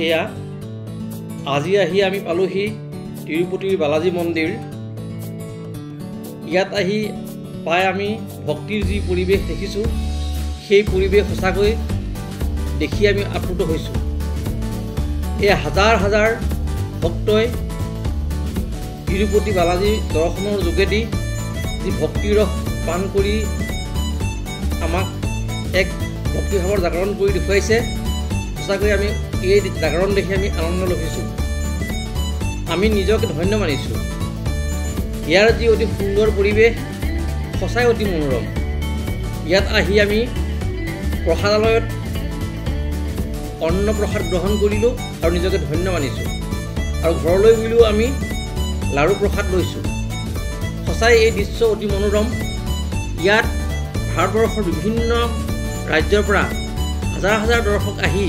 এয়া আজি আহি আমি পালোহি তিৰুপতিৰ বালাজী মন্দিৰ। ইয়াত আহি পাই আমি ভক্তিৰ যি পৰিৱেশ দেখিছোঁ, সেই পৰিৱেশ সঁচাকৈ দেখি আমি আপ্লুত হৈছোঁ। এই হাজাৰ হাজাৰ ভক্তই তিৰুপতি বালাজী দৰ্শনৰ যোগেদি যি ভক্তিৰস পান কৰি আমাক এক ভক্তিভাৱৰ জাগৰণ কৰি দেখুৱাইছে। সঁচাকৈ আমি এই জাগৰণ দেখি আমি আনন্দ লভিছোঁ। আমি নিজকে ধন্য মানিছোঁ। ইয়াৰ যি অতি সুন্দৰ পৰিৱেশ সঁচাই অতি মনোৰম। ইয়াত আহি আমি প্ৰসাদালয়ত অন্ন প্ৰসাদ গ্ৰহণ কৰিলোঁ আৰু নিজকে ধন্য মানিছোঁ। আৰু ঘৰলৈ গ'লেও আমি লাড়ু প্ৰসাদ লৈছোঁ। সঁচাই এই দৃশ্য অতি মনোৰম। ইয়াত ভাৰতবৰ্ষৰ বিভিন্ন ৰাজ্যৰ পৰা হাজাৰ হাজাৰ দৰ্শক আহি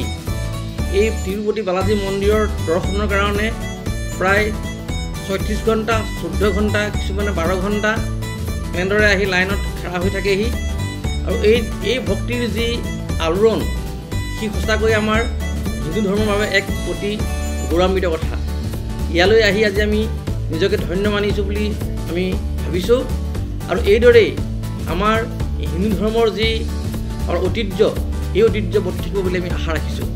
এই তিৰুপতি বালাজী মন্দিৰৰ দৰ্শনৰ কাৰণে প্ৰায় 36 ঘণ্টা 14 ঘণ্টা কিছুমানে 12 ঘণ্টা এনেদৰে আহি লাইনত খাৰা হৈ থাকেহি। আৰু এই ভক্তিৰ যি আলোড়ন, সি সঁচাকৈ আমাৰ হিন্দু ধৰ্মৰ বাবে এক অতি গৌৰৱান্বিত কথা। ইয়ালৈ আহি আজি আমি নিজকে ধন্য মানিছোঁ বুলি আমি ভাবিছোঁ। আৰু এইদৰেই আমাৰ হিন্দু ধৰ্মৰ যি ঐতিহ্য, এই ঐতিহ্য বৰ্তি থাকিব বুলি আমি আশা ৰাখিছোঁ।